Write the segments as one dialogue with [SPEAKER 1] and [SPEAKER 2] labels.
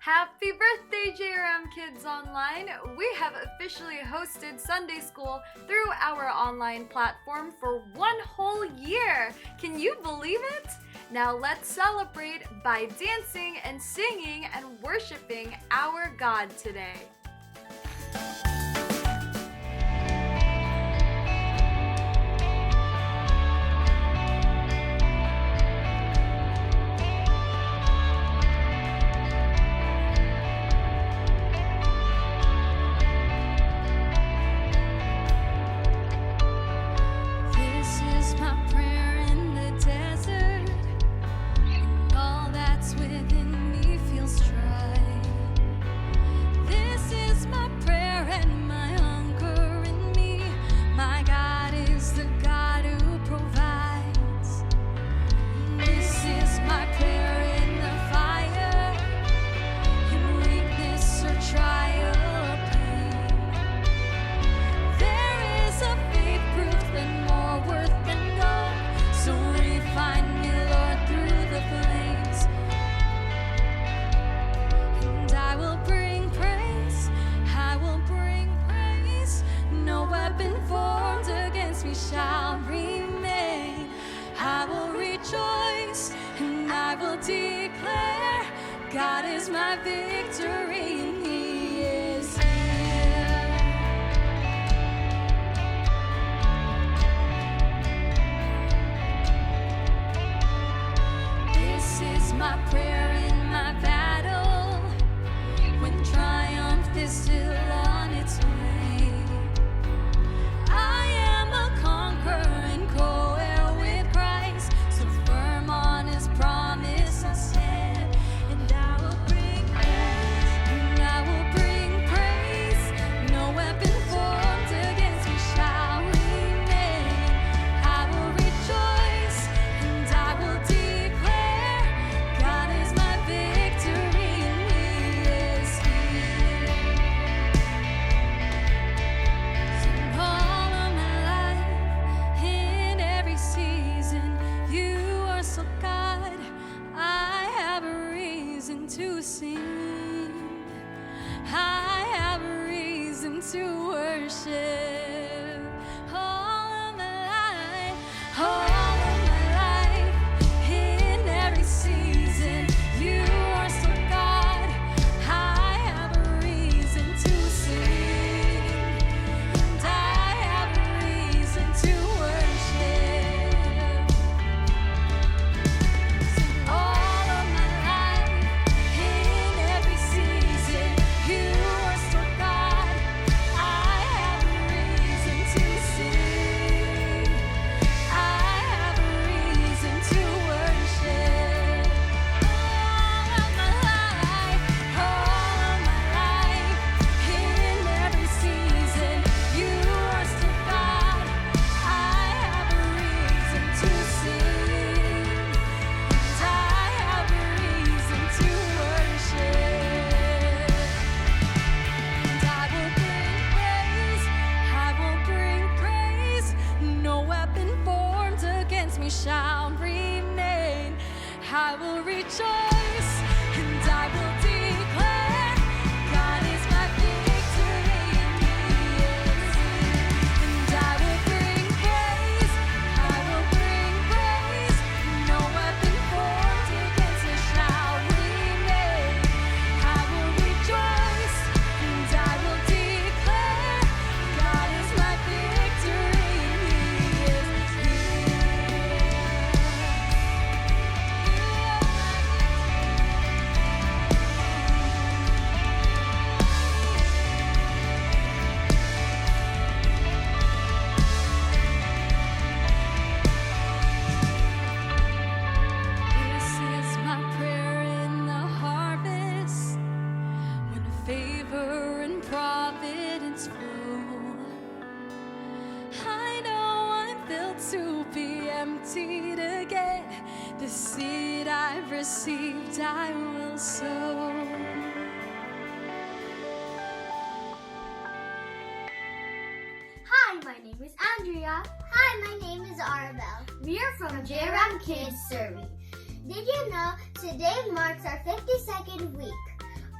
[SPEAKER 1] Happy birthday, JRAM Kids Online! We have officially hosted Sunday School through our online platform for 1 whole year. Can you believe it? Now let's celebrate by dancing and singing and worshiping our God today.
[SPEAKER 2] Shall remain. I will rejoice and I will declare God is my victory and He is here. This is my prayer in my battle when triumph is still on its way. To sing, I have a reason to worship. All of my life, in every season, you are so God. I have a reason to sing, and I have a reason to worship. Sing all of my life. Shall remain. I will rejoice and I will declare God is my victory and He is here. And I will bring praise, I will bring praise. No weapon formed against me shall remain. I will rejoice and I will declare God is my victory and He is here. This is my prayer in the harvest, when favor and providence flow. I know I'm built to be emptied again. The seed I've received I will sow.
[SPEAKER 3] Hi, my name is Andrea. Hi, my name is Arabelle. We are from JRAM Kids Survey. Did you know today marks our 52nd week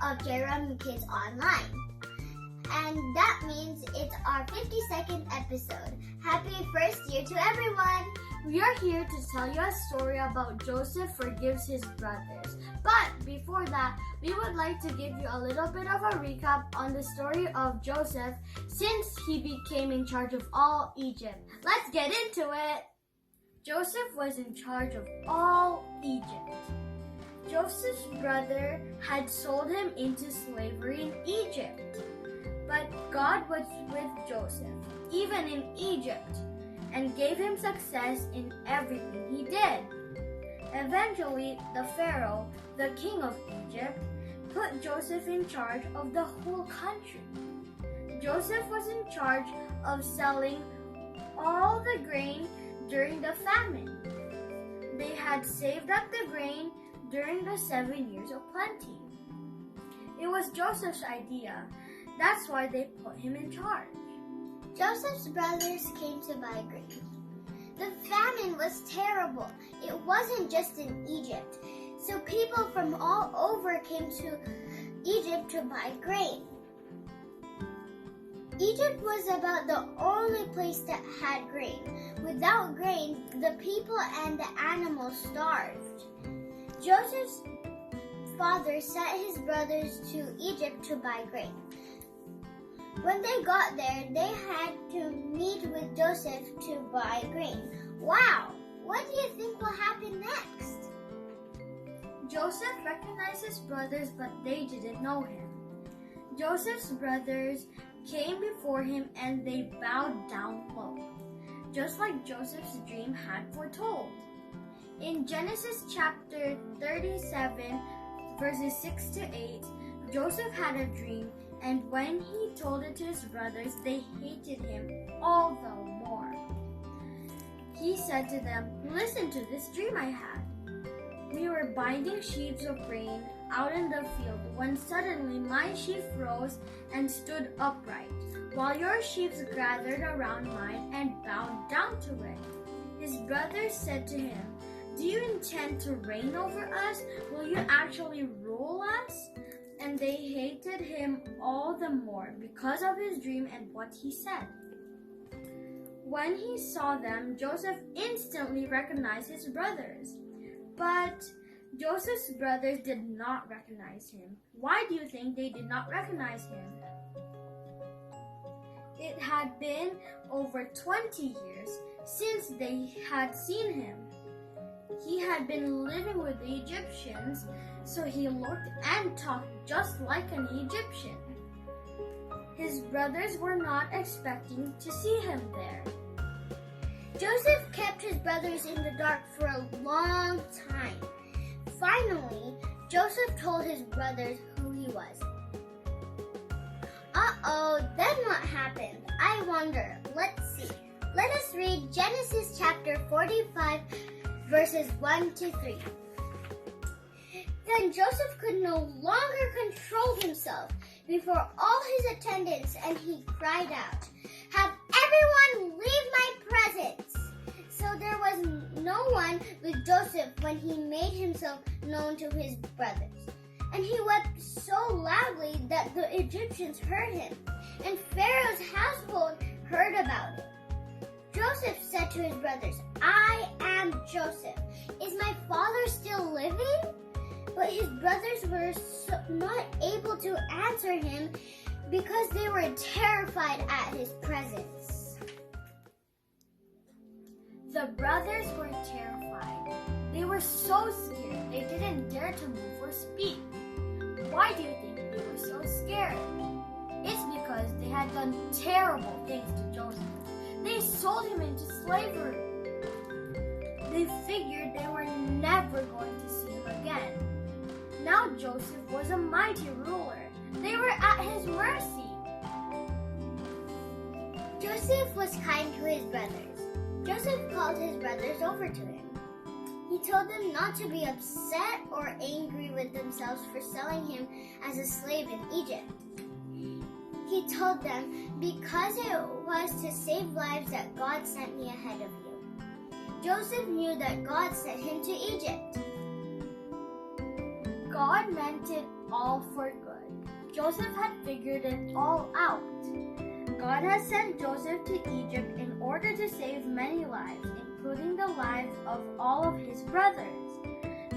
[SPEAKER 3] of JRAM Kids Online. And that means it's our 52nd episode. Happy first year to everyone!
[SPEAKER 4] We are here to tell you a story about Joseph forgives his brothers. But before that, we would like to give you a little bit of a recap on the story of Joseph since he became in charge of all Egypt. Let's get into it! Joseph was in charge of all Egypt. Joseph's brother had sold him into slavery in Egypt. But God was with Joseph, even in Egypt, and gave him success in everything he did. Eventually, the Pharaoh, the king of Egypt, put Joseph in charge of the whole country. Joseph was in charge of selling all the grain during the famine. They had saved up the grain during the 7 years of plenty. It was Joseph's idea. That's why they put him in charge.
[SPEAKER 3] Joseph's brothers came to buy grain. The famine was terrible. It wasn't just in Egypt. So people from all over came to Egypt to buy grain. Egypt was about the only place that had grain. Without grain, the people and the animals starved. Joseph's father sent his brothers to Egypt to buy grain. When they got there, they had to meet with Joseph to buy grain. Wow! What do you think will happen next?
[SPEAKER 4] Joseph recognized his brothers, but they didn't know him. Joseph's brothers came before him and they bowed down low, just like Joseph's dream had foretold. In Genesis chapter 37, verses 6 to 8, Joseph had a dream, and when he told it to his brothers, they hated him all the more. He said to them, "Listen to this dream I had. We were binding sheaves of grain out in the field when suddenly my sheaf rose and stood upright, while your sheaves gathered around mine and bowed down to it." His brothers said to him, "Do you intend to reign over us? Will you actually rule us?" And they hated him all the more because of his dream and what he said. When he saw them, Joseph instantly recognized his brothers. But Joseph's brothers did not recognize him. Why do you think they did not recognize him? It had been over 20 years since they had seen him. He had been living with the Egyptians, so he looked and talked just like an Egyptian. His brothers were not expecting to see him there.
[SPEAKER 3] Joseph kept his brothers in the dark for a long time. Finally, Joseph told his brothers who he was. Then what happened? I wonder. Let's see. Let us read Genesis chapter 45, verses 1 to 3. Then Joseph could no longer control himself before all his attendants, and he cried out, "Have everyone leave my presence!" So there was no one with Joseph when he made himself known to his brothers. And he wept so loudly that the Egyptians heard him, and Pharaoh's household heard about it. Joseph said to his brothers, "I am Joseph. Is my father still living?" But his brothers were not able to answer him because they were terrified at his presence.
[SPEAKER 4] The brothers were terrified. They were so scared they didn't dare to move or speak. Why do you think they were so scared? It's because they had done terrible things to Joseph. They sold him into slavery. They figured they were never going to see him again. Now Joseph was a mighty ruler. They were at his mercy.
[SPEAKER 3] Joseph was kind to his brothers. Joseph called his brothers over to him. He told them not to be upset or angry with themselves for selling him as a slave in Egypt. He told them, "Because it was to save lives that God sent me ahead of you." Joseph knew that God sent him to Egypt.
[SPEAKER 4] God meant it all for good. Joseph had figured it all out. God had sent Joseph to Egypt in order to save many lives, including the lives of all of his brothers.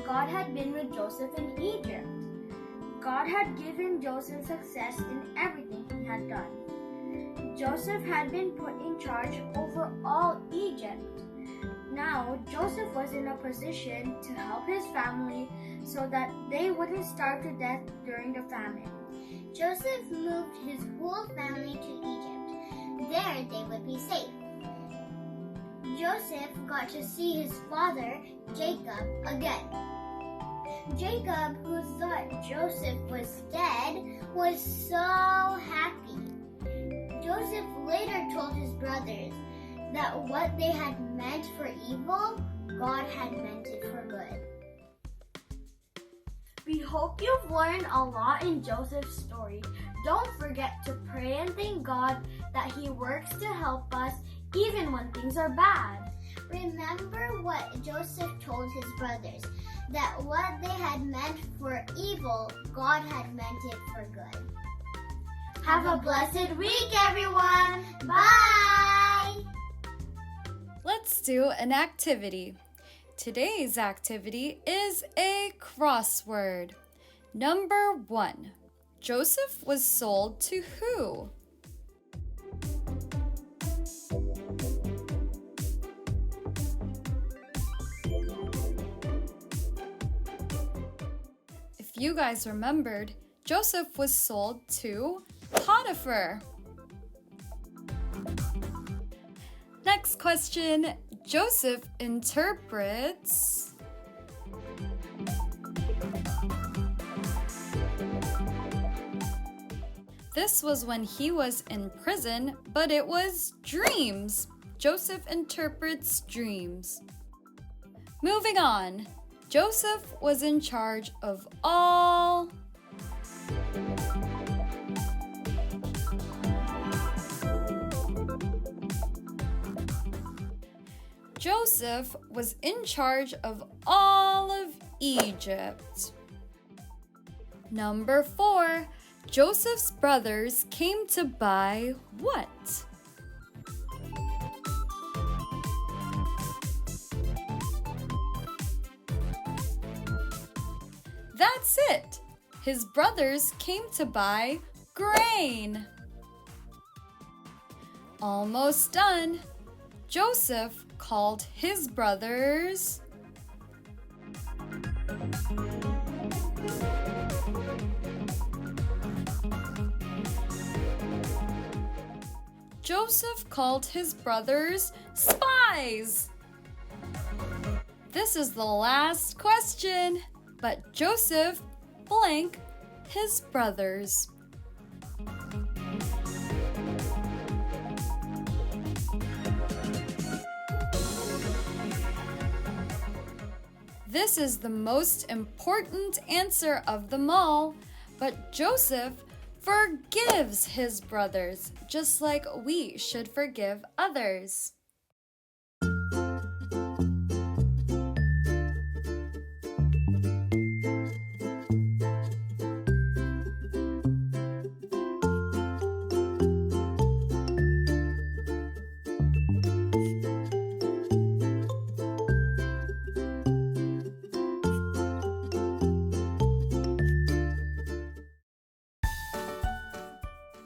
[SPEAKER 4] God had been with Joseph in Egypt. God had given Joseph success in everything he had done. Joseph had been put in charge over all Egypt. Now, Joseph was in a position to help his family so that they wouldn't starve to death during the famine.
[SPEAKER 3] Joseph moved his whole family to Egypt. There they would be safe. Joseph got to see his father, Jacob, again. Jacob, who thought Joseph was dead, was so happy. Joseph later told his brothers that what they had meant for evil, God had meant it for good.
[SPEAKER 4] We hope you've learned a lot in Joseph's story. Don't forget to pray and thank God that He works to help us even when things are bad.
[SPEAKER 3] Remember what Joseph told his brothers, that what they had meant for evil, God had meant it for good.
[SPEAKER 4] Have a blessed week, everyone!
[SPEAKER 3] Bye!
[SPEAKER 1] Let's do an activity. Today's activity is a crossword. Number 1. Joseph was sold to who? If you guys remembered, Joseph was sold to Potiphar. Next question. Joseph interprets this was when he was in prison, but it was dreams. Joseph interprets dreams. Moving on. Joseph was in charge of all Joseph was in charge of all of Egypt. Number 4. Joseph's brothers came to buy what? That's it! His brothers came to buy grain. Almost done. Joseph called his brothers spies. This is the last question, but Joseph blank his brothers. This is the most important answer of them all, but Joseph forgives his brothers, just like we should forgive others.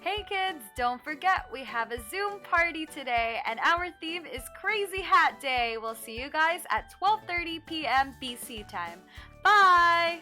[SPEAKER 1] Hey kids, don't forget we have a Zoom party today and our theme is Crazy Hat Day. We'll see you guys at 12:30 p.m. BC time. Bye!